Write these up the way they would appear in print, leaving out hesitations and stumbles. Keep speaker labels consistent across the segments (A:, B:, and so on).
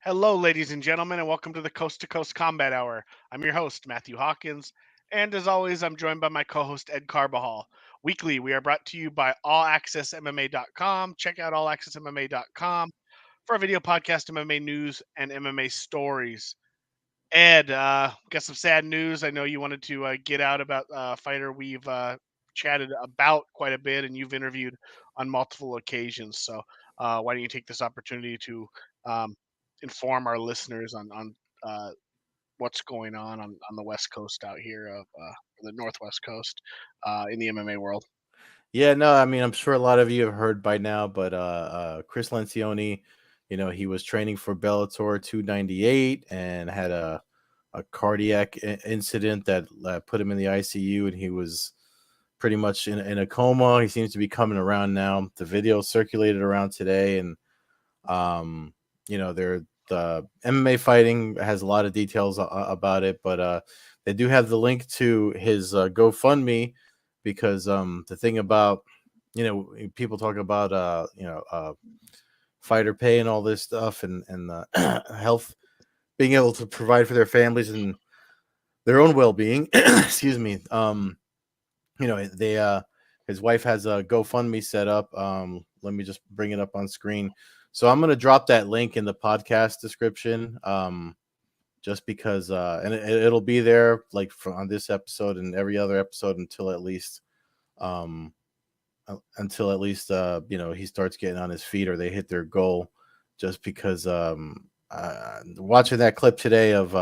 A: Hello, ladies and gentlemen, and welcome to the Coast to Coast Combat Hour. I'm your host, Matthew Hawkins, and as always, I'm joined by my co host, Ed Carbajal. Weekly, we are brought to you by AllAccessMMA.com. Check out AllAccessMMA.com for a video podcast, MMA news, and MMA stories. Ed, got some sad news. I know you wanted to get out about a fighter we've chatted about quite a bit, and you've interviewed on multiple occasions. So, why don't you take this opportunity to um, inform our listeners on what's going on the West Coast out here of the Northwest Coast in the MMA world?
B: Yeah, no, I mean, I'm sure a lot of you have heard by now, but Chris Lencioni, he was training for Bellator 298 and had a cardiac incident that put him in the ICU, and he was pretty much in a coma. He seems to be coming around now. The video circulated around today, and um, the MMA fighting has a lot of details about it, but they do have the link to his GoFundMe because the thing about people talk about fighter pay and all this stuff and health being able to provide for their families and their own well-being. Excuse me. They his wife has a GoFundMe set up. Let me just bring it up on screen. So I'm gonna drop that link in the podcast description. Just because and it'll be there like on this episode and every other episode um until at least he starts getting on his feet or they hit their goal. Just because watching that clip today of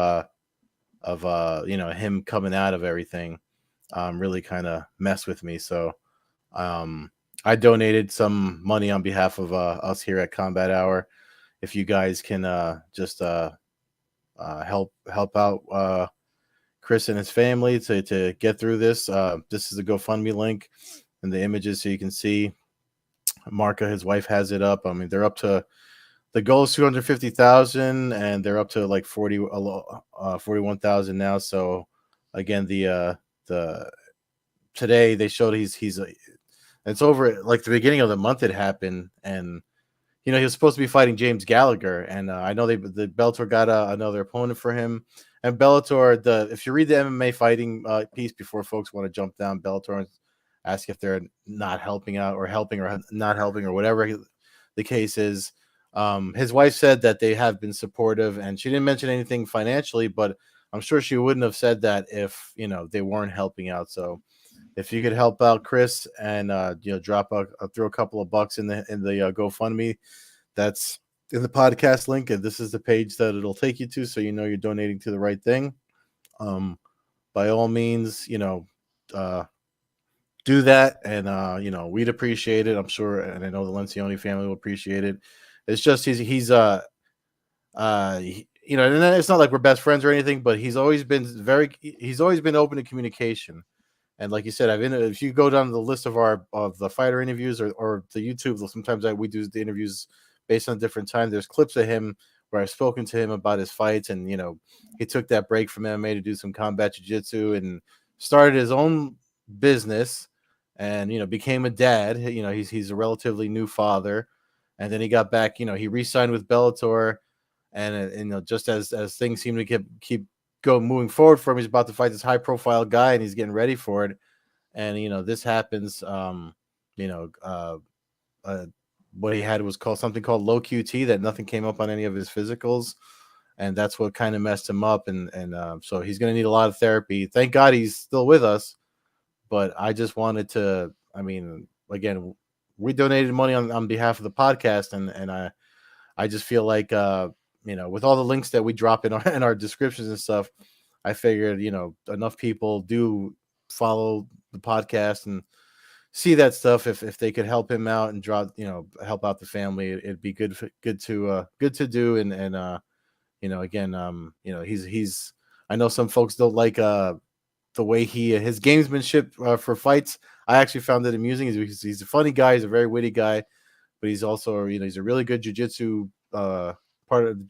B: him coming out of everything really kind of messed with me. So um, I donated some money on behalf of us here at Combat Hour. If you guys can just help out Chris and his family to get through this, this is the GoFundMe link and the images so you can see. Marka, his wife, has it up. I mean, they're up to the goal is 250,000, and they're up to like 41,000 now. So again, the today they showed he's it's over like the beginning of the month it happened, and he was supposed to be fighting James Gallagher, and I know the Bellator got another opponent for him. And Bellator, if you read the MMA fighting piece before folks want to jump down Bellator and ask if they're not helping out or helping or not helping or whatever the case is, his wife said that they have been supportive, and she didn't mention anything financially, but I'm sure she wouldn't have said that if they weren't helping out. So if you could help out Chris and drop throw a couple of bucks in the GoFundMe, that's in the podcast link, and this is the page that it'll take you to, so you're donating to the right thing. By all means, uh, do that, and we'd appreciate it. I'm sure, and I know the Lencioni family will appreciate it. It's just he's and it's not like we're best friends or anything, but he's always been open to communication. And like you said, if you go down the list of the fighter interviews or the YouTube, sometimes we do the interviews based on different time. There's clips of him where I've spoken to him about his fights, and he took that break from MMA to do some combat jiu-jitsu and started his own business, and became a dad. He's a relatively new father, and then he got back. He re-signed with Bellator, and just as things seem to keep go moving forward for him. He's about to fight this high profile guy and he's getting ready for it. And, this happens. What he had was something called low QT, that nothing came up on any of his physicals. And that's what kind of messed him up. And so he's going to need a lot of therapy. Thank God he's still with us. But I just wanted to, again, we donated money on behalf of the podcast. And I just feel like, with all the links that we drop in our descriptions and stuff, I figured, enough people do follow the podcast and see that stuff. If they could help him out and help out the family, it'd be good to do. And again, he's, I know some folks don't like the way his gamesmanship for fights. I actually found it amusing. He's a funny guy. He's a very witty guy, but he's also, he's a really good jiu-jitsu part of the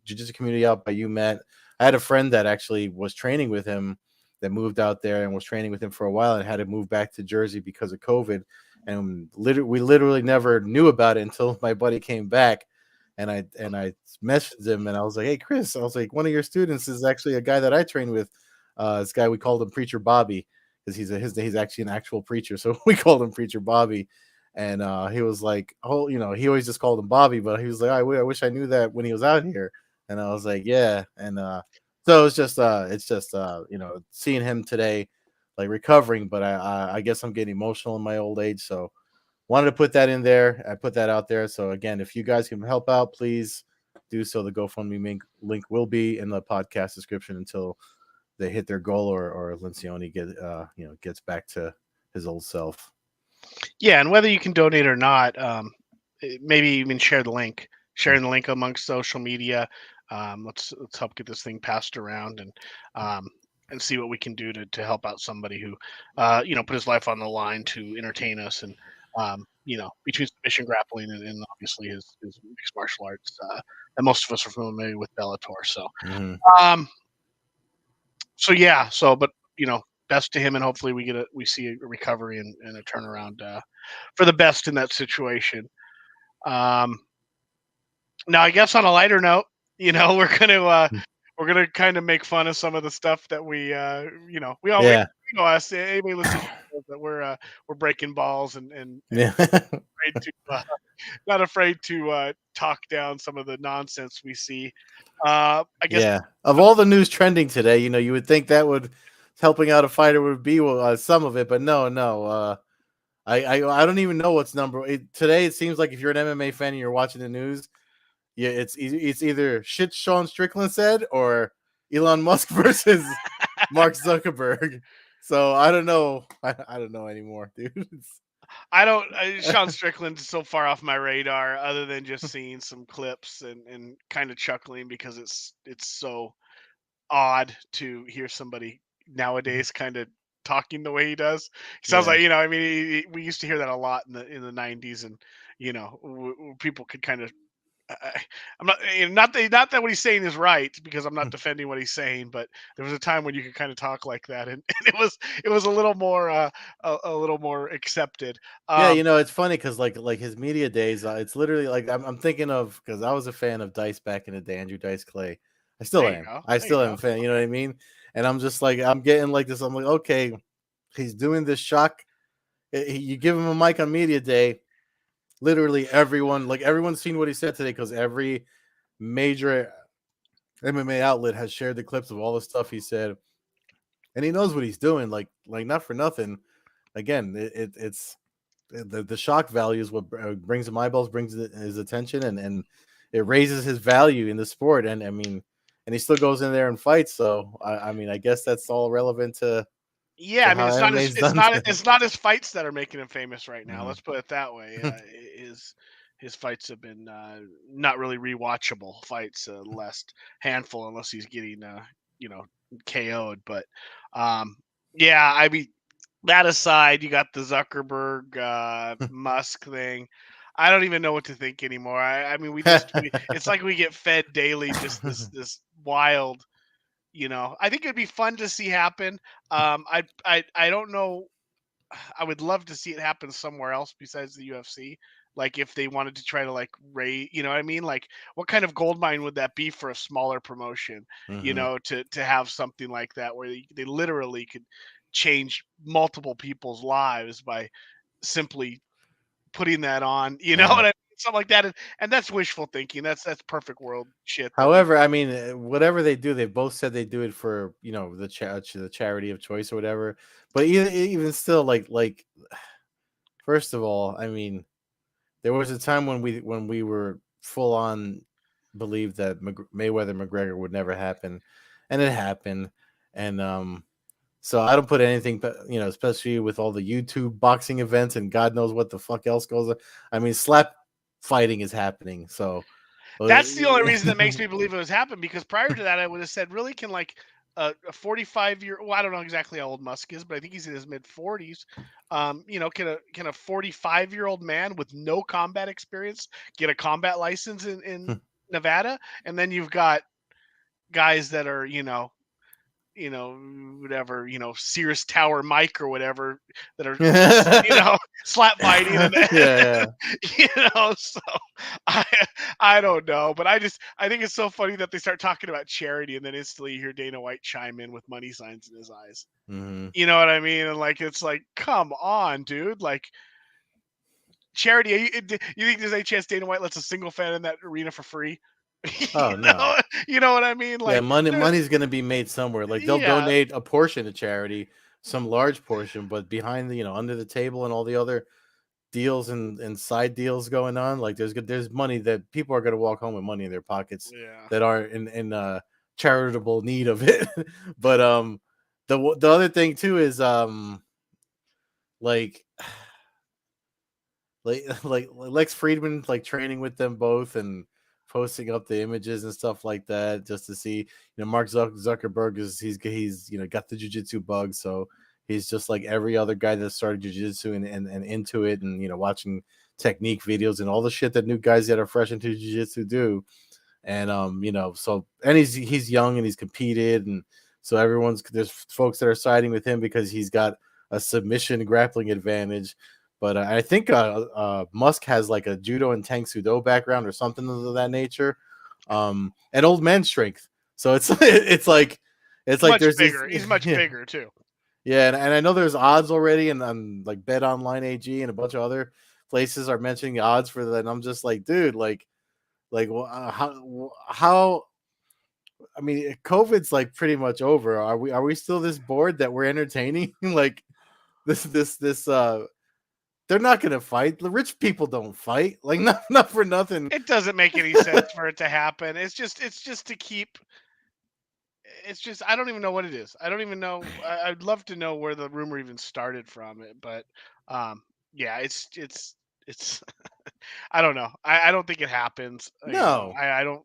B: jiu-jitsu community out by UMatt. I had a friend that actually was training with him that moved out there and was training with him for a while and had to move back to Jersey because of COVID. And we literally never knew about it until my buddy came back. and I messaged him and I was like, hey Cris, I was like, one of your students is actually a guy that I train with. This guy, we called him Preacher Bobby because he's actually an actual preacher, so we called him Preacher Bobby. And he was like, oh, he always just called him Bobby, but he was like, I wish I knew that when he was out here. And I was like, yeah. And so it's just seeing him today, like recovering. But I guess I'm getting emotional in my old age, so wanted to put that in there. I put that out there. So again, if you guys can help out, please do so. The GoFundMe link will be in the podcast description until they hit their goal or Lencioni gets back to his old self.
A: Yeah, and whether you can donate or not, maybe even share the link. Sharing the link amongst social media. Let's help get this thing passed around and see what we can do to help out somebody who put his life on the line to entertain us and between submission grappling and obviously his mixed martial arts that most of us are familiar with Bellator. So
B: Mm-hmm.
A: um, so yeah, but best to him, and hopefully we see a recovery and a turnaround for the best in that situation. Now, I guess on a lighter note, we're gonna kind of make fun of some of the stuff that we all
B: Yeah.
A: us anybody listening that we're breaking balls and
B: Yeah.
A: afraid to, not afraid to talk down some of the nonsense we see. I guess
B: Yeah. Of all the news trending today, you would think that would helping out a fighter would be some of it, but no. I don't even know what's today. It seems like if you're an MMA fan and you're watching the news, yeah, it's either shit Sean Strickland said or Elon Musk versus Mark Zuckerberg. So I don't know. I don't know anymore, dude.
A: I don't. Sean Strickland's so far off my radar, other than just seeing some clips and kind of chuckling because it's so odd to hear somebody nowadays kind of talking the way he does. He sounds
B: Yeah.
A: like I mean, we used to hear that a lot in the '90s, and people could kind of. I'm not that what he's saying is right because I'm not defending what he's saying, but there was a time when you could kind of talk like that, and it was a little more a little more accepted.
B: Yeah,
A: Um,
B: it's funny because like his media days, it's literally like I'm thinking of because I was a fan of Dice back in the day, Andrew Dice Clay. I still
A: there you
B: am.
A: go.
B: I
A: There you
B: still am
A: go.
B: a fan. You know what I mean? And I'm just like I'm getting like this. I'm like, okay, he's doing this shock. You give him a mic on media day. Literally everyone's seen what he said today because every major MMA outlet has shared the clips of all the stuff he said, and he knows what he's doing. Like not for nothing. Again, it's the shock value is what brings him eyeballs, brings his attention, and it raises his value in the sport. And I mean, and he still goes in there and fights. So I mean, I guess that's all relevant
A: Yeah,
B: to
A: I mean,
B: how
A: it's not
B: MMA
A: his
B: is
A: it's
B: done.
A: not it's not his fights that are making him famous right now.
B: Mhm.
A: Let's put it that way. His fights have been not really rewatchable fights, last handful, unless he's getting you know KO'd. But um, yeah, I mean, that aside, you got the Zuckerberg Musk thing. I don't even know what to think anymore. I mean, it's like we get fed daily just this wild. I think it'd be fun to see happen. I don't know. I would love to see it happen somewhere else besides the UFC. Like if they wanted to try to like raise, you know what I mean? Like what kind of gold mine would that be for a smaller promotion?
B: Mhm.
A: To have something like that where they literally could change multiple people's lives by simply putting that on. You know
B: Yeah.
A: what I mean? Something like that, and that's wishful thinking. That's perfect world shit that we.
B: However, I mean, whatever they do, they both said they do it for the charity of choice or whatever. But even still, like first of all, I mean, there was a time when we were full on believed that Mayweather McGregor would never happen, and it happened. And so I don't put anything, especially with all the YouTube boxing events and God knows what the fuck else goes on. I mean, slap fighting is happening. So
A: That's the only reason that makes me believe it was happened because prior to that, I would have said, really, can like a 45-year, well, I don't know exactly how old Musk is, but I think he's in his mid 40s. Can a 45-year-old man with no combat experience get a combat license in Nevada? And then you've got guys that are whatever, Sears Tower Mike or whatever that are,
B: Yeah,
A: slap fighting and
B: yeah.
A: so I I don't know, but I think it's so funny that they start talking about charity and then instantly you hear Dana White chime in with money signs in his eyes.
B: Hmm.
A: You know what I mean? And like it's like, come on, dude. Like charity, you think there's any chance Dana White lets a single fan in that arena for free?
B: Oh no.
A: You know what I mean?
B: Yeah,
A: Like there
B: money's gonna be made somewhere. Like they'll
A: yeah,
B: donate a portion to charity, some large portion, but behind the under the table and all the other deals and side deals going on, like there's money that people are gonna walk home with money in their pockets
A: yeah.
B: that are in charitable need of it. But the other thing too is like like Lex Friedman like training with them both and posting up the images and stuff like that just to see. Mark Zuckerberg is he's got the jiu-jitsu bug, so he's just like every other guy that started jiu-jitsu and into it, and watching technique videos and all the shit that new guys that are fresh into jiu-jitsu do. And so, and he's young and he's competed, and so there's folks that are siding with him because he's got a submission grappling advantage. But I think Musk has like a judo and tang sudo background or something of that nature, and old man strength. So it's it's like
A: Much
B: there's these
A: bigger. He's much
B: yeah,
A: bigger too.
B: yeah, and I know there's odds already, and on like Bet Online AG and a bunch of other places are mentioning the odds for that. And I'm just like, dude, how I mean, COVID's like pretty much over. Are we still this bored that we're entertaining like this they're not gonna fight. The rich people don't fight. Like not for nothing.
A: It doesn't make any sense for it to happen. It's just to keep. It's just I don't even know what it is. I don't even know. I'd love to know where the rumor even started from it, but yeah, it's. I don't know. I don't think it happens.
B: No.
A: I don't.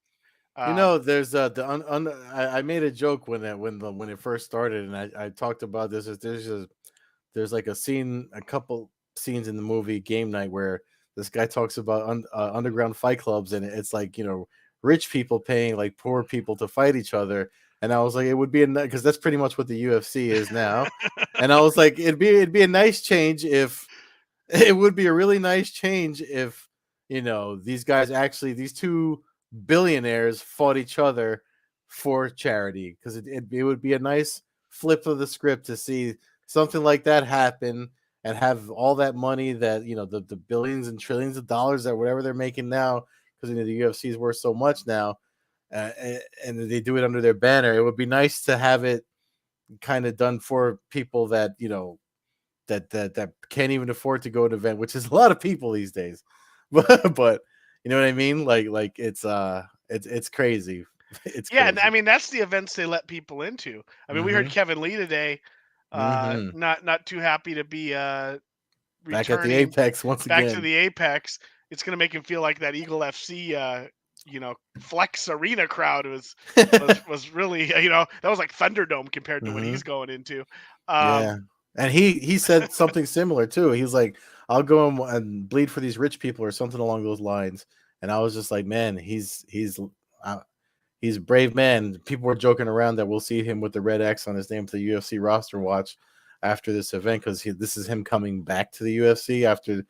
A: Um,
B: There's I made a joke when it first started, and I talked about this. There's like a couple scenes in the movie Game Night where this guy talks about underground fight clubs, and it's like rich people paying like poor people to fight each other. And I was like, it would be because that's pretty much what the UFC is now. And I was like, it'd be a nice change if it would be a really nice change if these two billionaires fought each other for charity, because it would be a nice flip of the script to see something like that happen and have all that money that the billions and trillions of dollars that whatever they're making now, because the UFC is worth so much now, and they do it under their banner. It would be nice to have it kind of done for people that that can't even afford to go to an event, which is a lot of people these days. But you know what I mean? Like it's crazy. It's
A: yeah, and I
B: crazy.
A: mean that's the events they let people into. I mean, we heard
B: Mm-hmm.
A: Kevin Lee today,
B: Mm-hmm.
A: not too happy to be
B: Back at the
A: returning
B: Apex once
A: back to
B: again.
A: the Apex. It's gonna make him feel like that Eagle FC, Flex Arena crowd was really, that was like Thunderdome compared to what
B: Mm-hmm.
A: he's going into.
B: Yeah, and he said something similar too. He was like, "I'll go and bleed for these rich people" or something along those lines. And I was just like, "Man, uh, he's a brave man." People were joking around that we'll see him with the red X on his name for the UFC roster watch after this event, because this is him coming back to the UFC after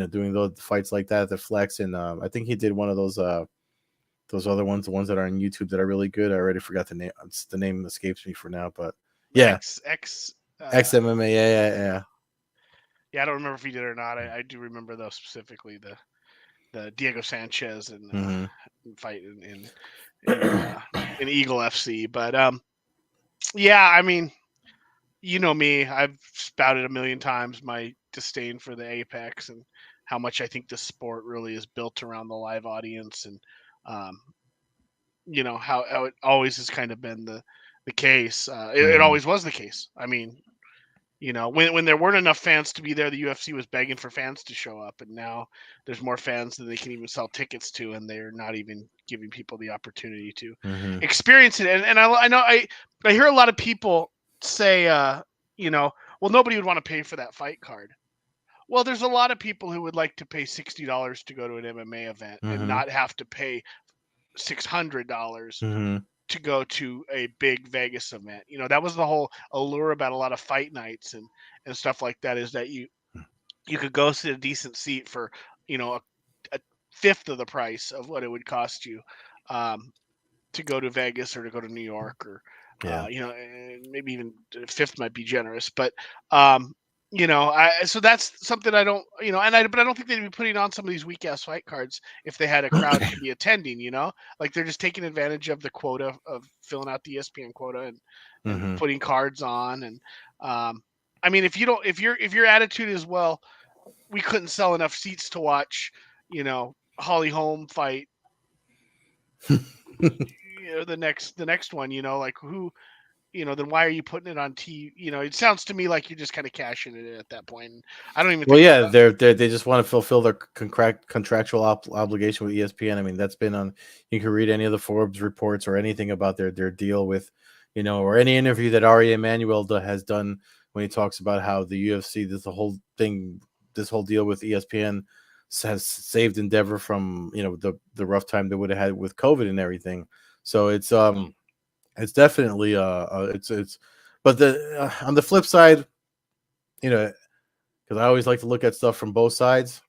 B: doing those fights like that, the Flex, and I think he did one of those other ones, the ones that are on YouTube that are really good. I already forgot the name. The name escapes me for now, but yeah,
A: X.
B: XMMA, yeah.
A: Yeah, I don't remember if he did or not. I do remember though specifically the Diego Sanchez and
B: Mm-hmm.
A: fight in Eagle FC. But yeah, I mean, you know me, I've spouted a million times my disdain for the Apex and how much I think the sport really is built around the live audience, and um, how it always has kind of been the case. It
B: Mm-hmm.
A: always was the case. I mean, when there weren't enough fans to be there, the UFC was begging for fans to show up, and now there's more fans than they can even sell tickets to, and they're not even giving people the opportunity to
B: Mm-hmm.
A: experience it. And I know I hear a lot of people say, well, nobody would want to pay for that fight card. Well, there's a lot of people who would like to pay $60 to go to an MMA event and
B: Mm-hmm.
A: not have to pay $600
B: Mm-hmm.
A: to go to a big Vegas event. That was the whole allure about a lot of fight nights and stuff like that, is that you could go sit a decent seat for a fifth of the price of what it would cost you um, to go to Vegas or to go to New York, or
B: Yeah.
A: and maybe even a fifth might be generous, but um, so that's something I don't, but I don't think they'd be putting on some of these weak ass fight cards if they had a crowd to be attending. Like they're just taking advantage of the quota of filling out the ESPN quota and
B: Hmm.
A: putting cards on. And I mean, if your attitude is, well, we couldn't sell enough seats to watch, Holly Holm fight, the next one, like who, then why are you putting it on TV? It sounds to me like you're just kind of cashing it in at that point. And I don't even
B: Well,
A: think
B: yeah, they just want to fulfill their contractual obligation with ESPN. I mean, that's been on. You can read any of the Forbes reports or anything about their deal with, or any interview that Ari Emanuel has done when he talks about how the UFC, this whole deal with ESPN has saved Endeavor from the rough time they would have had with COVID and everything. So it's definitely it's but the on the flip side, you know because I always like to look at stuff from both sides.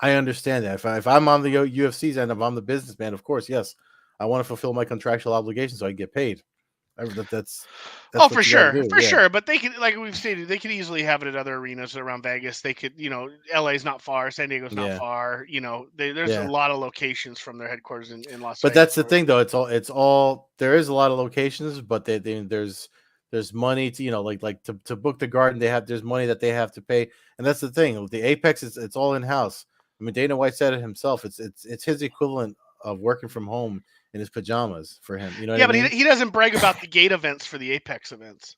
B: I understand that if I'm on the UFC's end, if I'm the businessman, of course, yes, I want to fulfill my contractual obligations so I get paid. That's
A: Oh,
B: what you got to do.
A: for
B: Yeah,
A: sure. But they could, like we've stated, they could easily have it at other arenas around Vegas. They could, LA's not far, San Diego's not
B: yeah,
A: far. There's a
B: yeah.
A: lot of locations from their headquarters in Las
B: But
A: Vegas.
B: that's the thing, though. It's all. There is a lot of locations, but there's money to to book the garden. There's money that they have to pay, and that's the thing. The Apex it's all in house. I mean, Dana White said it himself. It's his equivalent of working from home in his pajamas for him. You know what I
A: Yeah, but he
B: mean?
A: he doesn't brag about the gate events for the Apex events.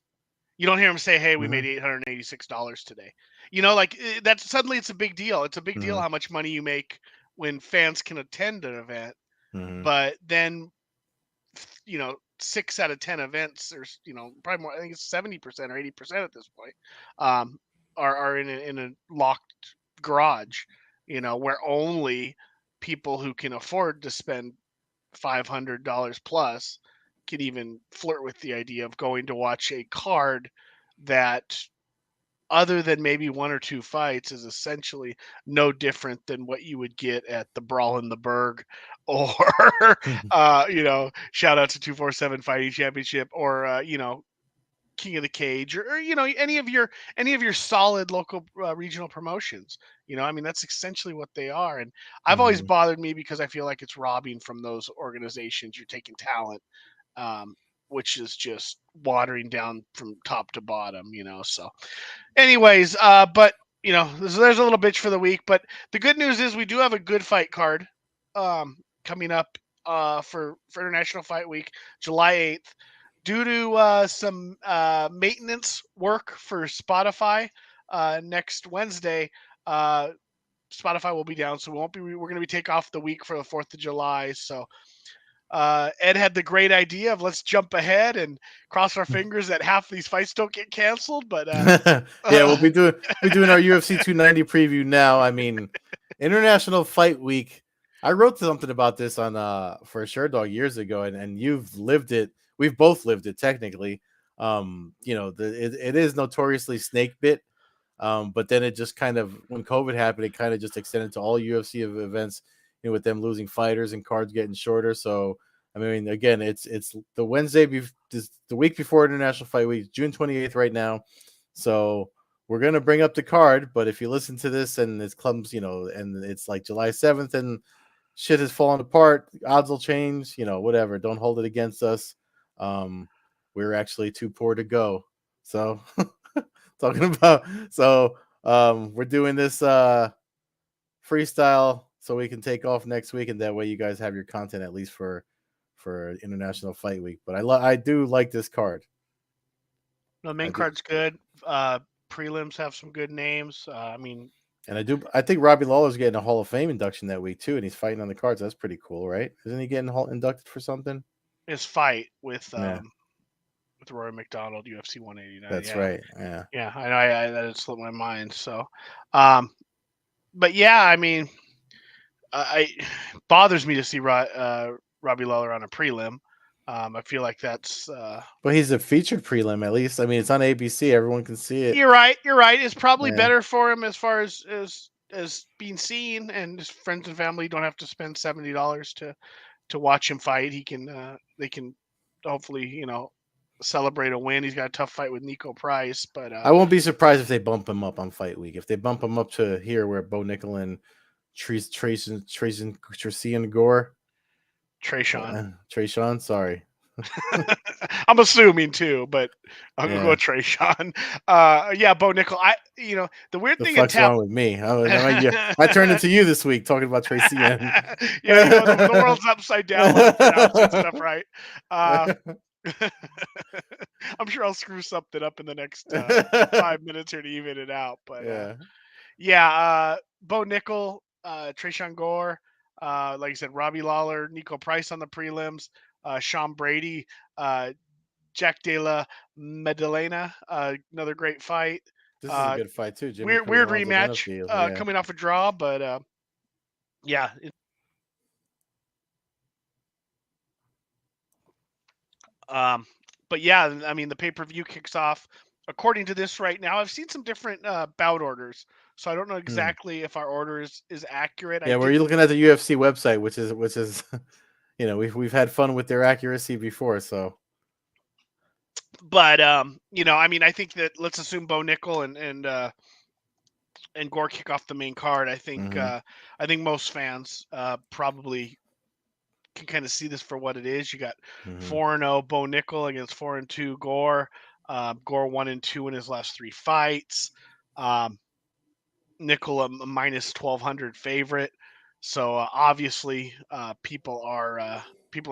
A: You don't hear him say, "Hey, we
B: Hmm.
A: made $886 today." Like that's suddenly it's a big deal. It's a big deal
B: Hmm.
A: how much money you make when fans can attend an event.
B: Hmm.
A: But then 6 out of 10 events, or probably more. I think it's 70% or 80% at this point, um, are in a locked garage. Where only people who can afford to spend $500 plus can even flirt with the idea of going to watch a card that, other than maybe one or two fights, is essentially no different than what you would get at the Brawl in the Berg, or shout out to 247 Fighting Championship, or King of the Cage, or any of your solid local regional promotions. I mean, that's essentially what they are. And I've always
B: Hmm.
A: bothered me because I feel like it's robbing from those organizations. You're taking talent, um, which is just watering down from top to bottom. So anyways, but there's a little bitch for the week. But the good news is we do have a good fight card coming up for International Fight Week, July 8th. Due to some maintenance work for Spotify, next Wednesday, uh, Spotify will be down, so we're going to be take off the week for the 4th of July. So Ed had the great idea of, let's jump ahead and cross our fingers that half these fights don't get canceled. But
B: Yeah, we'll be doing our UFC 290 preview now. I mean, International Fight Week. I wrote something about this on for Sure Dog years ago, and you've lived it. We've both lived it technically. It is notoriously snake bit. But then it just kind of, when COVID happened, it kind of just extended to all UFC events, with them losing fighters and cards getting shorter. So, I mean, again, it's the the week before International Fight Week, June 28th right now. So we're gonna bring up the card, but if you listen to this and it's clumps, and it's like July 7th and shit has fallen apart, odds will change, whatever. Don't hold it against us. Um, we're actually too poor to go. So talking about we're doing this freestyle so we can take off next week, and that way you guys have your content at least for International Fight Week. But I do like this card.
A: the
B: I
A: main
B: do.
A: card's good. Prelims have some good names. I mean,
B: And I think Robbie Lawler's getting a Hall of Fame induction that week too, and he's fighting on the cards. That's pretty cool, right? Isn't he getting inducted for something?
A: his fight
B: Yeah,
A: with Rory McDonald, UFC 189.
B: that's
A: Yeah,
B: right. Yeah.
A: yeah, I know. That had slipped my mind. So, um, but yeah, I mean, I bothers me to see Robbie Lawler on a prelim. I feel like that's.
B: But he's a featured prelim at least. I mean, it's on ABC. Everyone can see it.
A: You're right. You're right. It's probably
B: Yeah.
A: better for him as far as being seen, and his friends and family don't have to spend $70 to watch him fight. He can they can hopefully celebrate a win. He's got a tough fight with Nico Price, but
B: I won't be surprised if they bump him up on fight week. If they bump him up to here where Bo Nickel and Tracian Gore,
A: Trayshawn.
B: Trayshawn, sorry.
A: I'm assuming too, but I'm gonna go
B: Yeah.
A: with Trayshawn. Yeah, Bo Nickel. The weird
B: The
A: thing in
B: fuck's
A: tap.
B: wrong with me? I turned into you this week talking about Tracian.
A: Yeah, the world's upside down when I'm pronouncing stuff right. Uh, I'm sure I'll screw something up in the next 5 minutes here to even it out. But
B: Yeah.
A: yeah, Bo Nickel, Trayshawn Gore, like I said, Robbie Lawler, Nico Price on the prelims, Sean Brady, Jack De La Maddalena, another great fight.
B: This is a
A: Uh,
B: good fight too. Jimmy
A: weird
B: Crute Alonzo
A: rematch
B: Benefield. Yeah.
A: coming off a draw, but yeah. Um, but yeah, I mean the pay per view kicks off. According to this right now, I've seen some different bout orders, so I don't know
B: Hmm.
A: exactly if our order is accurate. I
B: Yeah,
A: did,
B: we're looking at the UFC website, which is we've had fun with their accuracy before, so
A: but I mean, I think that let's assume Bo Nickel and Gore kick off the main card.
B: mm-hmm.
A: I think most fans probably can kind of see this for what it is. You got
B: Mm-hmm.
A: 4-0 Bo Nickel against 4-2 Gore. Gore 1-2 in his last 3 fights. Nickel a minus 1200 favorite. So obviously people are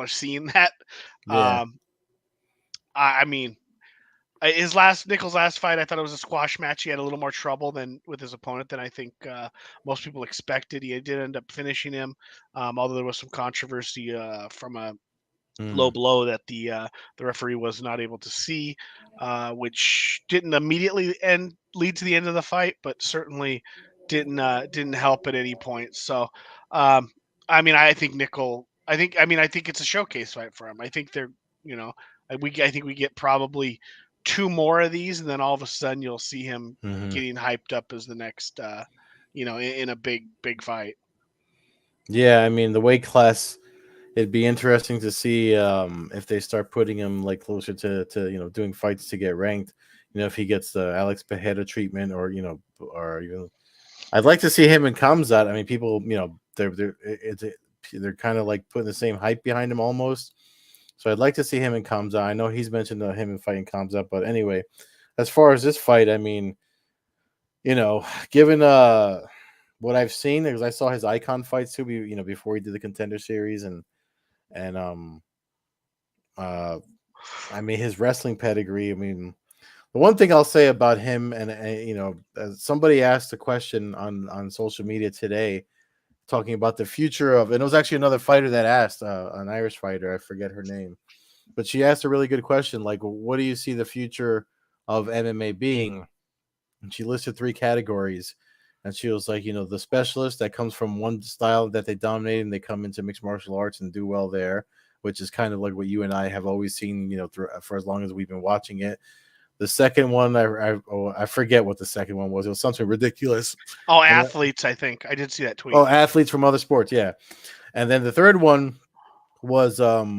A: seeing that.
B: Yeah.
A: I mean, Nickel's last fight, I thought it was a squash match. He had a little more trouble than with his opponent than I think most people expected. He did end up finishing him, although there was some controversy from a low
B: Mm.
A: blow that the referee was not able to see, which didn't immediately lead to the end of the fight, but certainly didn't help at any point. So, I mean, I think Nickel. I think it's a showcase fight for him. I think they're you know I think we get probably 2 more of these, and then all of a sudden you'll see him
B: Mm-hmm.
A: getting hyped up as the next in a big fight.
B: Yeah, I mean the weight class. It'd be interesting to see if they start putting him like closer to doing fights to get ranked. If he gets the Alex Pereira treatment, or even I'd like to see him in Kamzat. I mean, people, they're kind of like putting the same hype behind him almost. So I'd like to see him in Kamzat. I know he's mentioned him in fighting Kamzat, but anyway, as far as this fight, I mean, given what I've seen, because I saw his icon fights too, before he did the Contender Series, and uh, I mean his wrestling pedigree. I mean, the one thing I'll say about him, and somebody asked a question on social media today, talking about the future of, and it was actually another fighter that asked, an Irish fighter, I forget her name, but she asked a really good question, like, what do you see the future of MMA being? And she listed 3 categories. And she was like, the specialist that comes from one style that they dominate and they come into mixed martial arts and do well there, which is kind of like what you and I have always seen, for as long as we've been watching it. The second one, I forget what the second one was. It was something ridiculous.
A: Oh,
B: And
A: athletes! I think I did see that tweet.
B: athletes from other sports, yeah. And then the third one was uh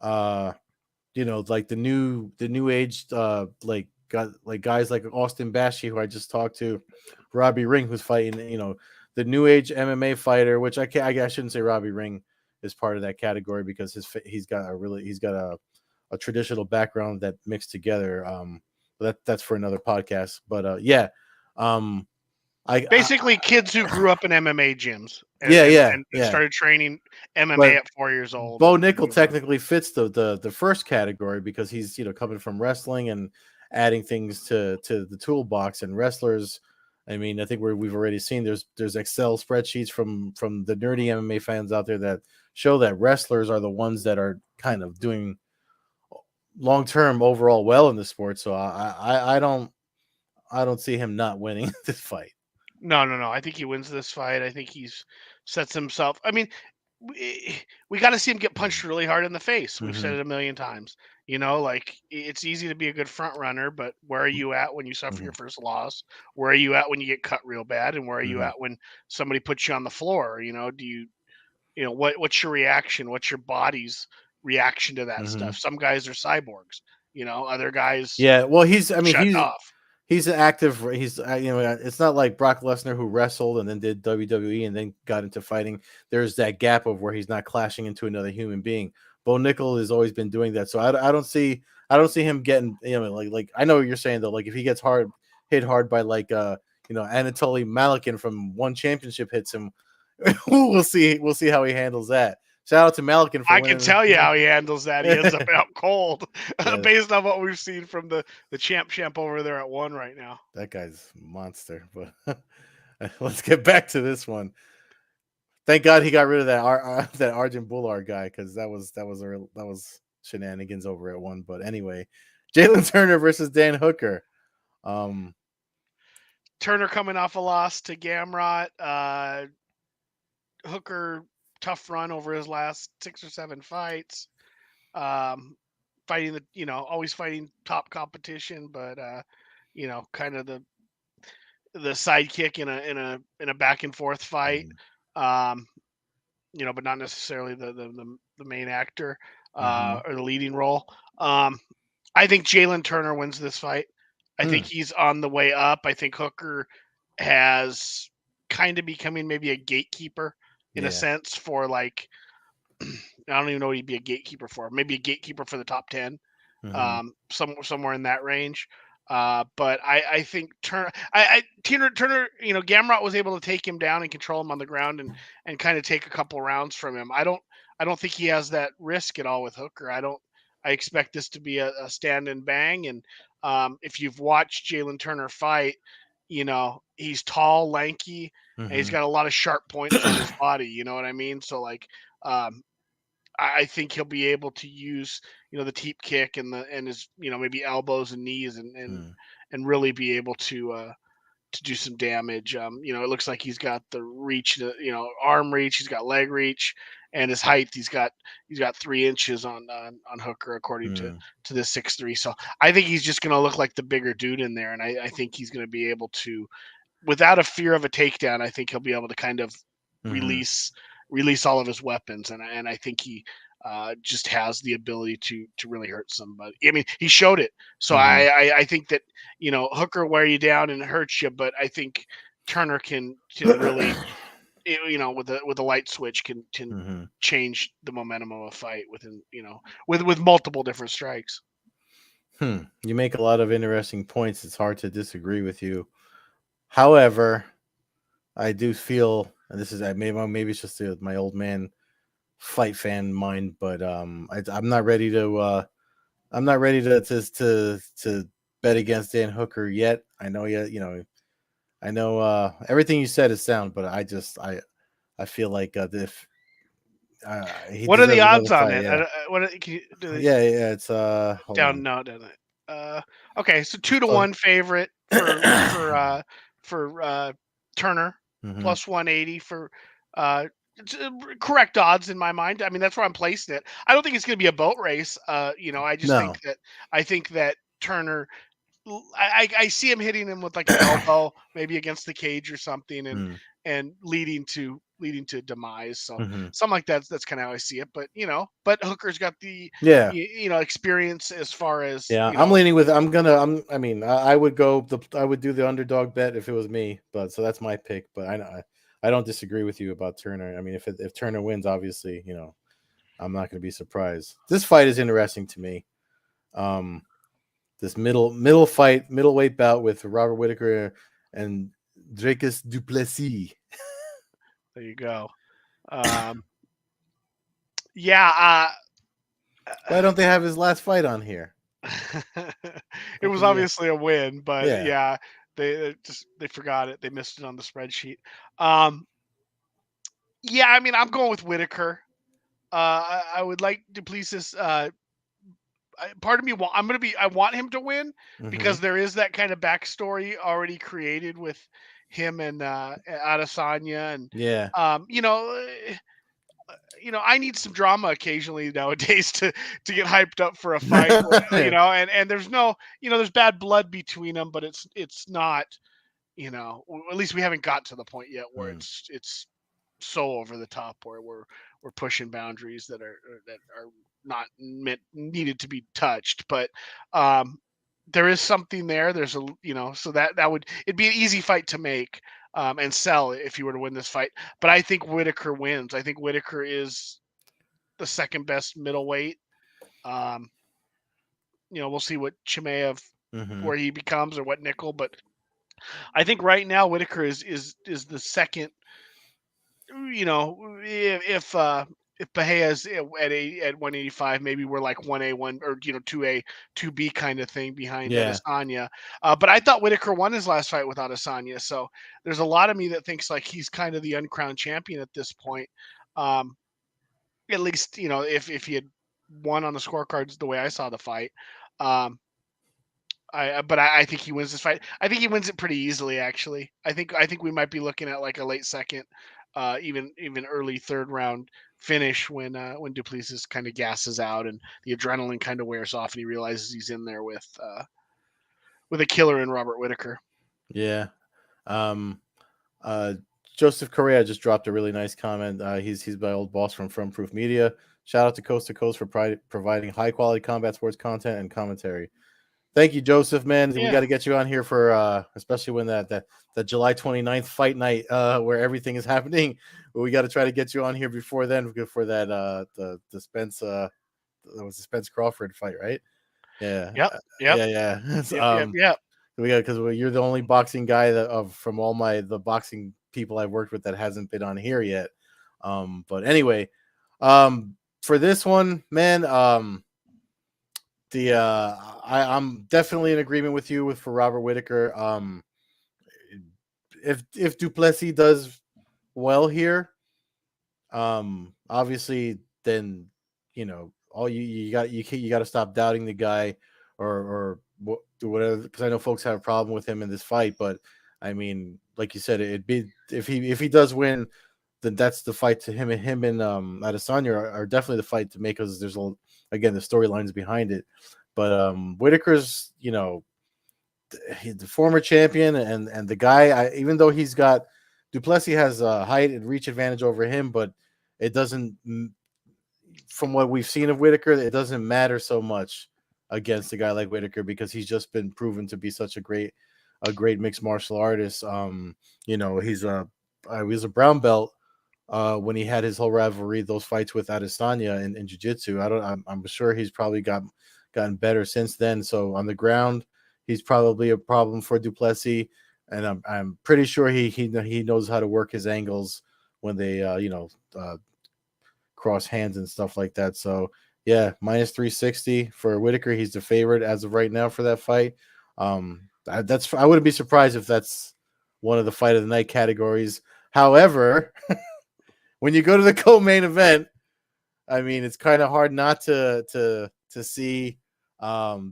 B: like the new age like got like guys like Austin Bashi, who I just talked to, Robbie Ring, who's fighting, the new age MMA fighter, which I shouldn't say Robbie Ring is part of that category because he's got a traditional background that mixed together. But that's for another podcast. But yeah, um,
A: Basically, kids who grew up in MMA gyms
B: yeah, yeah,
A: and
B: yeah.
A: started training MMA
B: But
A: at 4 years old.
B: Bo
A: And
B: Nickel
A: moved on.
B: technically fits the first category because he's coming from wrestling and adding things to the toolbox. And wrestlers, I mean, I think we've already seen there's Excel spreadsheets from the nerdy MMA fans out there that show that wrestlers are the ones that are kind of doing long term overall well in the sport. So I don't see him not winning this fight.
A: No. I think he wins this fight. I think he's sets himself. I mean, we got to see him get punched really hard in the face. We've said
B: Mm-hmm.
A: it a million times. Like it's easy to be a good front runner, but where are you at when you suffer
B: Mm-hmm.
A: your first loss? Where are you at when you get cut real bad? And where are you
B: Mm-hmm.
A: at when somebody puts you on the floor? Do what's your reaction? What's your body's reaction to that
B: Mm-hmm.
A: stuff? Some guys are cyborgs. Other guys
B: Yeah, well, he's. I mean,
A: shut off.
B: he's an active. He's. It's not like Brock Lesnar who wrestled and then did WWE and then got into fighting. There's that gap of where he's not clashing into another human being. Bo Nickel has always been doing that, so I don't see. I don't see him getting. Like I know what you're saying though. Like if he gets hit hard by like Anatoly Malikin from one championship hits him, we'll see. We'll see how he handles that. Shout out to Malikin for
A: I can
B: winning.
A: tell you how he handles that. He ends up out cold,
B: Yeah,
A: based on what we've seen from the champ over there at one right now.
B: that guy's a monster. But let's get back to this one. Thank God he got rid of that Arjun Bullard guy because that was shenanigans over at one. But anyway, Jalen Turner versus Dan Hooker. Um,
A: Turner coming off a loss to Gamrot. Hooker, tough run over his last 6 or 7 fights. Um, Fighting always fighting top competition, but kind of the sidekick in a back and forth fight.
B: mhm,
A: Um, but not necessarily the main actor
B: mhm,
A: or the leading role. Um, I think Jalen Turner wins this fight. I think
B: hmm,
A: he's on the way up. I think Hooker has kind of becoming maybe a gatekeeper in a
B: yeah,
A: sense for like I don't even know what he'd be a gatekeeper for. Maybe a gatekeeper for the top 10,
B: mhm,
A: somewhere in that range. But I think Turner, Gamrot was able to take him down and control him on the ground and kind of take a couple rounds from him. I don't think he has that risk at all with Hooker. I expect this to be a stand and bang. And if you've watched Jalen Turner fight, he's tall, lanky, and he's
B: mhm,
A: got a lot of sharp points on his body. You know what I mean? So like, um, I think he'll be able to use the teep kick and his maybe elbows and knees
B: mhm,
A: and really be able to do some damage. It looks like he's got the reach, arm reach, he's got leg reach, and his height. He's got 3 inches on Hooker according to
B: mhm,
A: to this 6'3". So I think he's just going to look like the bigger dude in there, and I think he's going to be able to, without a fear of a takedown, I think he'll be able to kind of
B: mhm,
A: release release all of his weapons, and I think he just has the ability to really hurt somebody. I mean, he showed it. So
B: mhm,
A: I think that Hooker wear you down and hurts you, but I think Turner can really with a light switch can
B: mhm.
A: change the momentum of a fight within with multiple different strikes.
B: You make a lot of interesting points. It's hard to disagree with you. However, I do feel, and this is maybe it's just my old man fight fan mind, but I'm not ready to I'm not ready to bet against Dan Hooker yet. I know I know everything you said is sound, but I feel like if he
A: What are the
B: deserves another
A: odds on
B: fight,
A: it?
B: yeah,
A: Can you, do they
B: yeah. It's hold
A: down?
B: on,
A: No, down it. Okay, so
B: it's
A: 2-1 favorite for Turner,
B: hmm
A: plus 180 for uh, correct odds in my mind. I mean, that's where I'm placing it. I don't think it's going to be a boat race. I just think
B: no,
A: that Turner. I see him hitting him with like an elbow, maybe against the cage or something, and leading to demise. So
B: mm-hmm.
A: something like that's kind of how I see it. But Hooker's got the
B: Yeah.
A: experience as far as
B: Yeah, I'm leaning with. I'm gonna. I mean, I would go. I would do the underdog bet if it was me. But so that's my pick. But I don't disagree with you about Turner. I mean, if Turner wins, obviously, I'm not going to be surprised. This fight is interesting to me. Um, this middleweight bout with Robert Whitaker and Dricus Duplessis.
A: there you go. Um, yeah,
B: Why don't they have his last fight on here?
A: it
B: How
A: was
B: come you?
A: obviously a win, but
B: Yeah.
A: yeah, they forgot it. They missed it on the spreadsheet. Um, yeah, I mean, I'm going with Whitaker. I would like Duplessis. Part of me, I want him to win
B: Mm-hmm.
A: because there is that kind of backstory already created with him and Adesanya, and
B: Yeah.
A: um, you know, I need some drama occasionally nowadays to get hyped up for a fight. And there's no, there's bad blood between them, but it's not, at least we haven't got to the point yet where
B: Mm.
A: it's so over the top where we're pushing boundaries that are not needed to be touched. But there is something there. There's so that would it'd be an easy fight to make and sell if you were to win this fight. But I think Whitaker wins. I think Whitaker is the second best middleweight. Um, we'll see what Chimaev
B: Mm-hmm.
A: where he becomes or what nickel, but I think right now Whitaker is the second. If Bahaya's at 185, maybe we're like 1A, 1 or 2A, 2B kind of thing behind
B: Yeah.
A: Adesanya. But I thought Whitaker won his last fight with Adesanya, so there's a lot of me that thinks like he's kind of the uncrowned champion at this point. Um, at least if he had won on the scorecards the way I saw the fight. Um, but I think he wins this fight. I think he wins it pretty easily. Actually, I think we might be looking at like a late second, even early third round finish when Duplessis kind of gasses out and the adrenaline kind of wears off and he realizes he's in there with a killer in Robert Whitaker.
B: Yeah. Um, uh, Joseph Correa just dropped a really nice comment. He's my old boss from Proof Media. Shout out to Coast for providing high quality combat sports content and commentary. Thank you, Joseph, man. We got
A: Yeah.
B: to get you on here for especially when that July 29th fight night where everything is happening. We got to try to get you on here before then for that the Spence that was the Spence Crawford fight, right? Yeah.
A: Yep. Yep.
B: Yeah.
A: Yep. Yep. Yep.
B: We got because you're the only boxing guy from all the boxing people I've worked with that hasn't been on here yet. But anyway, for this one, man, I'm definitely in agreement with you for Robert Whitaker. If Duplessis does well here, obviously then all you got to stop doubting the guy or whatever, because I know folks have a problem with him in this fight, but I mean, like you said, it'd be if he does win, then that's the fight to him and Adesanya are definitely the fight to make, because there's again the storylines behind it. But Whitaker's the former champion and the guy, even though he's got Duplessis has a height and reach advantage over him, but it doesn't, from what we've seen of Whitaker, it doesn't matter so much against a guy like Whitaker, because he's just been proven to be such a great mixed martial artist. He's he was a brown belt when he had his whole rivalry, those fights with Adesanya in jiu-jitsu. I'm sure he's probably gotten better since then. So on the ground, he's probably a problem for Duplessis, and I'm pretty sure he knows how to work his angles when they cross hands and stuff like that. So yeah, minus 360 for Whitaker. He's the favorite as of right now for that fight. I wouldn't be surprised if that's one of the fight of the night categories. However, when you go to the co-main event, I mean, it's kind of hard not to see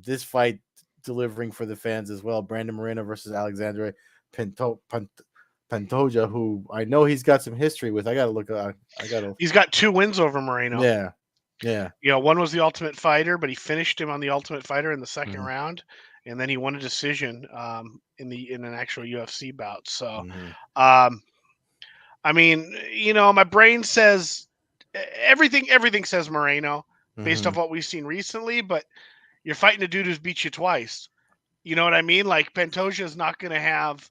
B: this fight delivering for the fans as well. Brandon Moreno versus Alexandre Pantoja, who I know he's got some history with. I gotta look.
A: He's got 2 wins over Moreno.
B: Yeah.
A: One was the Ultimate Fighter, but he finished him on the Ultimate Fighter in the second
B: Mm-hmm.
A: round, and then he won a decision in an actual UFC bout. So,
B: Mm-hmm.
A: I mean, my brain says everything says Moreno based
B: Mm-hmm.
A: off what we've seen recently, but you're fighting a dude who's beat you twice. You know what I mean? Like Pantoja is not going to have,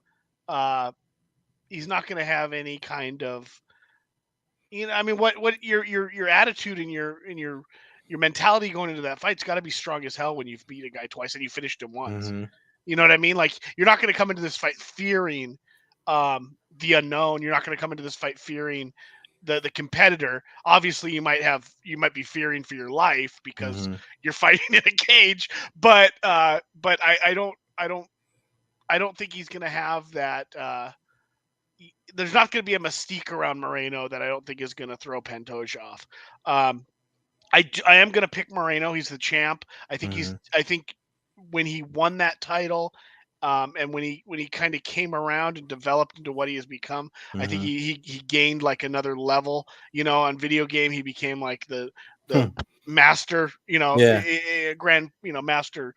A: he's not going to have any kind of, I mean, what your attitude and your mentality going into that fight's got to be strong as hell when you've beat a guy twice and you finished him once.
B: Mm-hmm.
A: You know what I mean? Like you're not going to come into this fight fearing the unknown. You're not going to come into this fight fearing the competitor. Obviously, you might be fearing for your life because
B: Mm-hmm.
A: you're fighting in a cage. But I don't think he's going to have that. There's not going to be a mystique around Moreno that I don't think is going to throw Pantoja off. I am going to pick Moreno. He's the champ. I think
B: Mm-hmm.
A: I think when he won that title, And when he kind of came around and developed into what he has become, I think
B: Hmm.
A: he gained like another level. On video game, he became like the
B: Hmm.
A: master,
B: Yeah.
A: grand, master,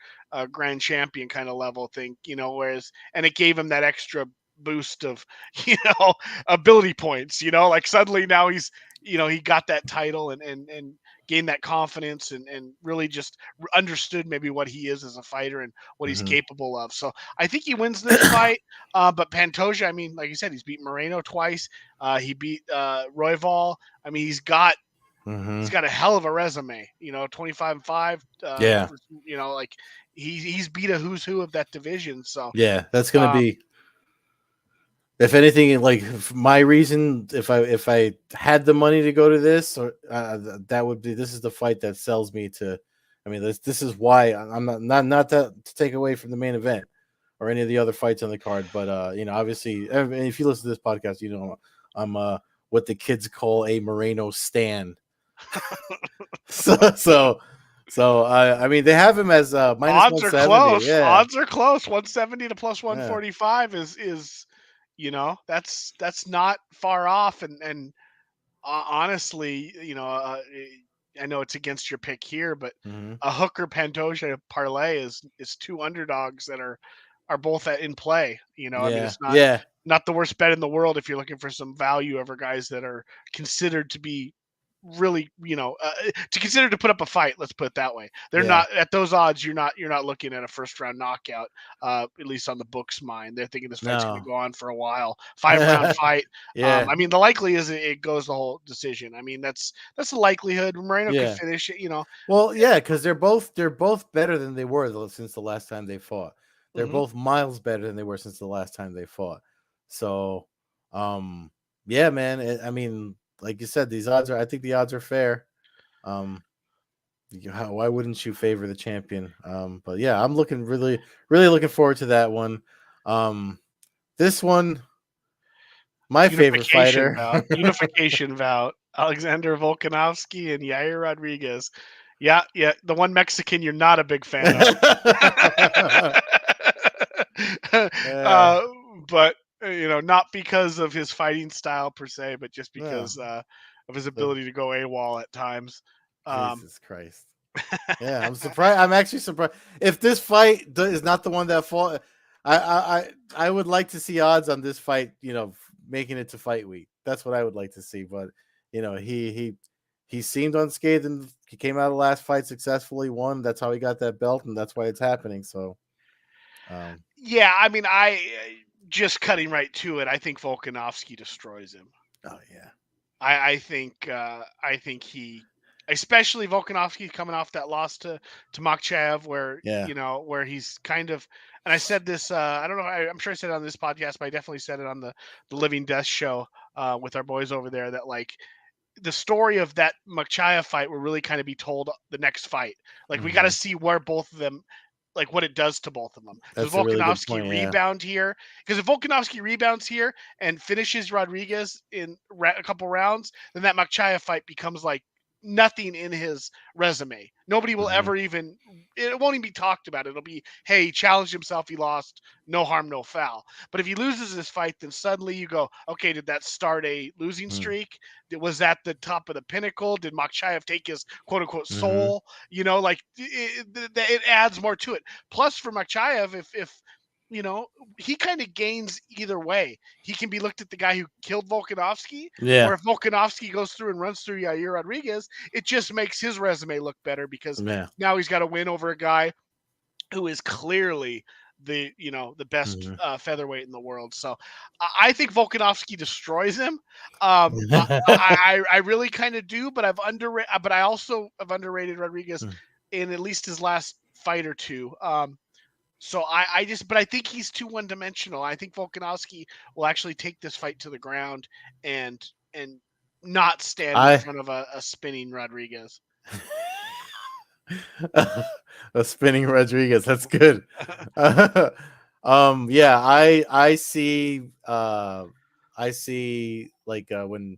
A: grand champion kind of level thing. Whereas and it gave him that extra boost of you know ability points. Like suddenly now he got that title and gained that confidence and really just understood maybe what he is as a fighter and what he's
B: Hmm.
A: capable of. So I think he wins this fight. But Pantoja, I mean, like you said, he's beat Moreno twice. He beat Royval. I mean, he's
B: Hmm.
A: got a hell of a resume. 25-5.
B: Yeah.
A: Like he's beat a who's who of that division. So
B: Yeah. That's gonna
A: um,
B: be, if anything, like my reason, if I had the money to go to this, or that would be, this is the fight that sells me to. I mean, this is why I'm not that to take away from the main event or any of the other fights on the card, but obviously, if you listen to this podcast, I'm what the kids call a Moreno stan. so so I mean, they have him as minus
A: odds are
B: 170.
A: close.
B: Yeah,
A: Odds are close. 170 to plus
B: yeah.
A: 145 is that's not far off. And honestly, I know it's against your pick here, but
B: Hmm.
A: a Hooker Pantoja parlay is two underdogs that are both in play. I mean,
B: Yeah,
A: it's not
B: yeah,
A: not the worst bet in the world if you're looking for some value over guys that are considered to be really, to consider to put up a fight. Let's put it that way. They're
B: yeah.
A: not at those odds. You're not looking at a first round knockout. At least on the books' mind, they're thinking this fight's going to
B: No.
A: go on for a while. 5 round fight.
B: Yeah,
A: I mean, the likely is it goes the whole decision. I mean, that's the likelihood. Moreno could
B: yeah.
A: finish it.
B: Well, yeah, because they're both better than they were since the last time they fought. They're
A: Mhm.
B: both miles better than they were since the last time they fought. So, um, yeah, man. I mean, like you said, these odds are. I think the odds are fair. Um, why wouldn't you favor the champion? But yeah, I'm looking really, really looking forward to that one. Um, this one, my favorite
A: Unification
B: fighter.
A: bout. Unification bout. Alexander Volkanovski and Yair Rodriguez. Yeah, yeah. The one Mexican you're not a big fan of.
B: Yeah,
A: uh, but not because of his fighting style per se, but just
B: no,
A: because of his
B: the
A: ability to go AWOL at times. Um,
B: Jesus Christ. Yeah, I'm surprised. I'm actually surprised. If this fight is not the one that fought, I would like to see odds on this fight. Making it to fight week. That's what I would like to see. But he seemed unscathed, and he came out of the last fight successfully. Won. That's how he got that belt, and that's why it's happening. So, um,
A: yeah, I mean, just cutting right to it. I think Volkanovski destroys him.
B: oh yeah,
A: I think he, especially Volkanovski coming off that loss to Makhachev, where
B: yeah,
A: where he's kind of, and I said this, I don't know, I'm sure I said it on this podcast, but I definitely said it on the Living Death show with our boys over there, that like the story of that Makhachev fight will really kind of be told the next fight. Like we got to
B: hmm,
A: see where both of them, like what it does to both of them. Does
B: that's a really good
A: Volkanovski
B: point. Yeah,
A: rebound here? Because if Volkanovski rebounds here and finishes Rodriguez in a couple rounds, then that Makhachev fight becomes like nothing in his resume. Nobody will
B: hmm,
A: ever even, it won't even be talked about. It'll be, hey, he challenged himself, he lost, no harm, no foul. But if he loses this fight, then suddenly you go, okay, did that start a losing
B: hmm,
A: streak? Was that the top of the pinnacle? Did Makhachev take his quote unquote
B: hmm,
A: soul? Like it adds more to it. Plus, for Makhachev, if you know, he kind of gains either way. He can be looked at the guy who killed Volkanovski, or
B: yeah,
A: if Volkanovski goes through and runs through Yair Rodriguez, it just makes his resume look better because
B: yeah,
A: now he's got a win over a guy who is clearly the best
B: hmm.
A: featherweight in the world. So I think Volkanovski destroys him. I really kind of do, but I also have underrated Rodriguez in at least his last fight or two. So but I think he's too one dimensional. I think Volkanovski will actually take this fight to the ground and not stand in
B: I
A: front of a spinning Rodriguez.
B: a spinning Rodriguez. That's good. Yeah, I see like when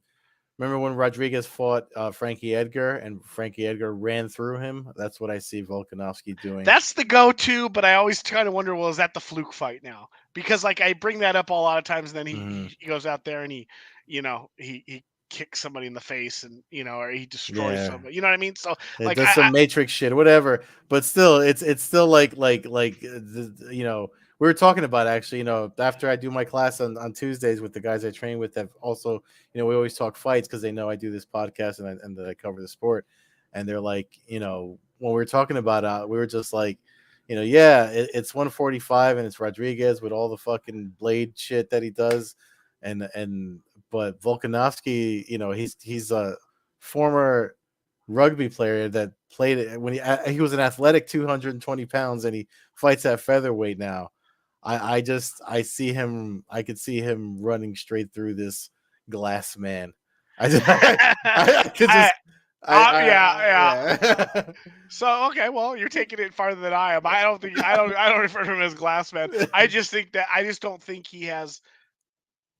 B: Remember when Rodriguez fought Frankie Edgar and Frankie Edgar ran through him? That's what I see Volkanovski doing.
A: That's the go-to, but I always kind of wonder, well, is that the fluke fight now? Because like I bring that up a lot of times, and then
B: Hmm.
A: he goes out there and he kicks somebody in the face, and or he destroys
B: Yeah,
A: somebody. You know what I mean? So
B: it
A: like
B: does some Matrix shit, whatever. But still, it's still we were talking about actually. After I do my class on Tuesdays with the guys I train with, that also we always talk fights because they know I do this podcast and that I cover the sport, and they're like when we were talking about we were just like yeah, it's 145 and it's Rodriguez with all the fucking blade shit that he does, and but Volkanovski, he's a former rugby player that played it when he was an athletic 220 pounds and he fights at featherweight now. I see him. I could see him running straight through this glass man. I just, I could
A: I,
B: just
A: yeah, yeah.
B: yeah.
A: So okay, well, you're taking it farther than I am. I don't refer to him as Glassman. I just don't think he has.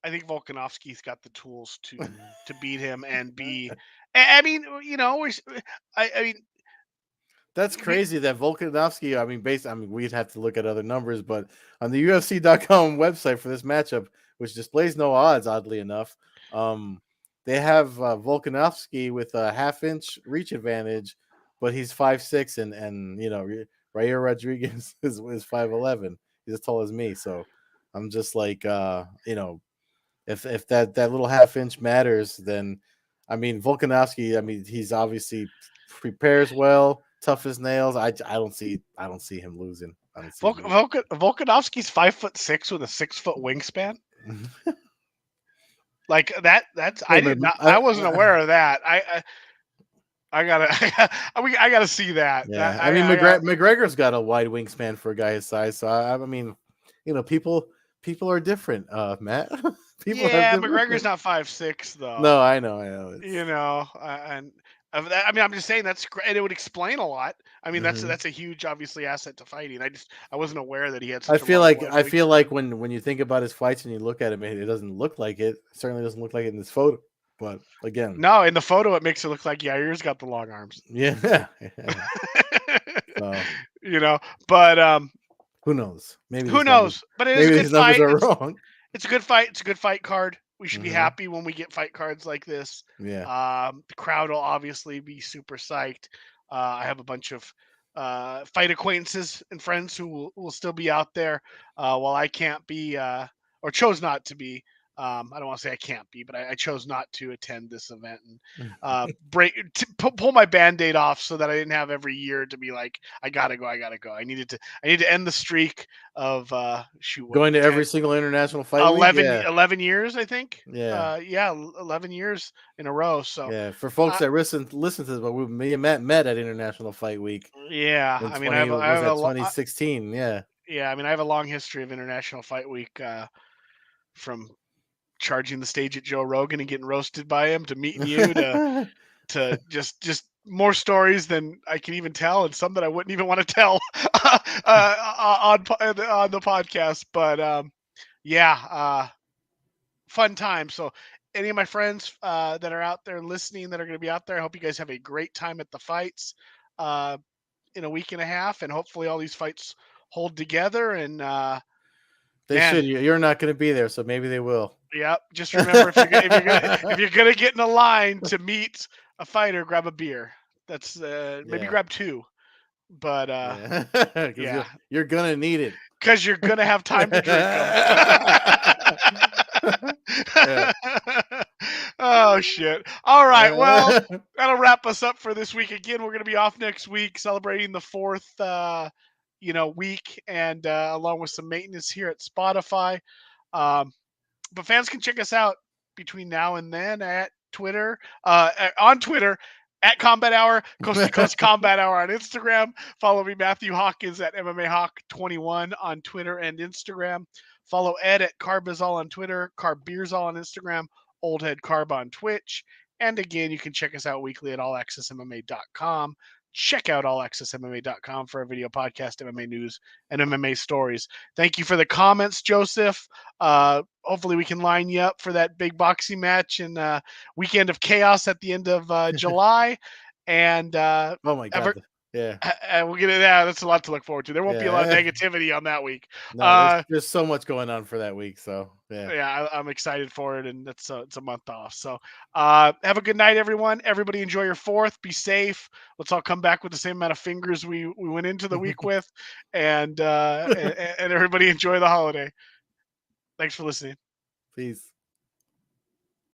A: I think Volkanovski's got the tools to beat him and be. I mean, I mean,
B: That's
A: we,
B: crazy that Volkanovski, we'd have to look at other numbers, but on the UFC.com website for this matchup, which displays no odds, oddly enough, they have Volkanovski with a half-inch reach advantage, but he's 5'6", and Rayer Rodriguez is 5'11". He's as tall as me, so I'm just like, if that little half-inch matters, then Volkanovski. He's obviously prepares well, tough as nails. I don't see him losing. I don't see him losing.
A: Volkanovski's 5'6" with a 6-foot wingspan. Like that. That's
B: Hey,
A: I did not. I wasn't aware of that. I gotta I gotta see that.
B: yeah, McGregor's got a wide wingspan for a guy his size. So people are different. Matt, people have
A: Yeah,
B: different.
A: McGregor's not 5'6" though.
B: No, I know. It's.
A: And I'm just saying that's great. It would explain a lot. I mean,
B: Mhm.
A: that's a huge, obviously, asset to fighting. I wasn't aware that he had
B: I
A: such a
B: feel
A: large
B: like
A: wide
B: I feel
A: wingspan.
B: like when you think about his fights and you look at him, it doesn't look like it. Certainly doesn't look like it in this photo. But again,
A: No, in the photo, it makes it look like Yair's got the long arms.
B: yeah. So
A: you know, but
B: who knows? Maybe
A: who
B: these numbers,
A: knows? But it is a
B: maybe
A: good
B: these numbers
A: fight.
B: are wrong.
A: It's a good fight. It's a good fight card. We should be
B: Hmm.
A: happy when we get fight cards like this.
B: Yeah,
A: The crowd will obviously be super psyched. I have a bunch of fight acquaintances and friends who will still be out there while I can't be or chose not to be. I don't want to say I can't be, but I chose not to attend this event and pull my band-aid off so that I didn't have every year to be like, I gotta go, I gotta go. I need to end the streak of shoot, what,
B: going to
A: 10,
B: every single international fight week.
A: 11,
B: Yeah,
A: 11 years, I think.
B: yeah,
A: Yeah, 11 years in a row. So,
B: yeah. For folks
A: uh,
B: that listen to this, but me and Matt met at International Fight Week
A: yeah,
B: in
A: I mean, I
B: 20.
A: have a, I
B: Was
A: have
B: that
A: a,
B: 2016? Yeah.
A: yeah, I mean, I have a long history of International Fight Week, from charging the stage at Joe Rogan and getting roasted by him to meeting you to just more stories than I can even tell, and some that I wouldn't even want to tell on the podcast. But yeah, fun time. So any of my friends that are out there listening that are going to be out there, I hope you guys have a great time at the fights uh, in a week and a half, and hopefully all these fights hold together. And
B: They
A: man,
B: should. You're not going to be there, so maybe they will.
A: yeah, just remember if you're gonna get in a line to meet a fighter, grab a beer. That's maybe
B: Yeah,
A: grab two, but
B: yeah, because
A: yeah,
B: you're gonna need it.
A: because you're gonna have time to drink them.
B: Yeah.
A: Oh shit! All right, well that'll wrap us up for this week. Again, we're gonna be off next week, celebrating the fourth, week, and along with some maintenance here at Spotify. Um, but fans can check us out between now and then at Twitter, on Twitter at Combat Hour, Coast to Coast Combat Hour on Instagram. Follow me, Matthew Hawkins, at MMA Hawk 21 on Twitter and Instagram. Follow Ed at Carbazol on Twitter, Carbeerzol on Instagram, Old Head Carb on Twitch. And again, you can check us out weekly at allaccessmma.com. check out allaccessmma.com for a video podcast, MMA news, and MMA stories. Thank you for the comments, Joseph. Hopefully we can line you up for that big boxing match and Weekend of Chaos at the end of July. And
B: Oh my God. Yeah.
A: we'll get it out. That's a lot to look forward to. There won't be a lot of
B: Yeah.
A: negativity on that week.
B: No, there's so much going on for that week. So yeah.
A: Yeah, I'm excited for it, and it's a month off. So have a good night, everyone. Everybody enjoy your 4th. Be safe. Let's all come back with the same amount of fingers we went into the week with, and everybody enjoy the holiday. Thanks for listening.
B: Peace.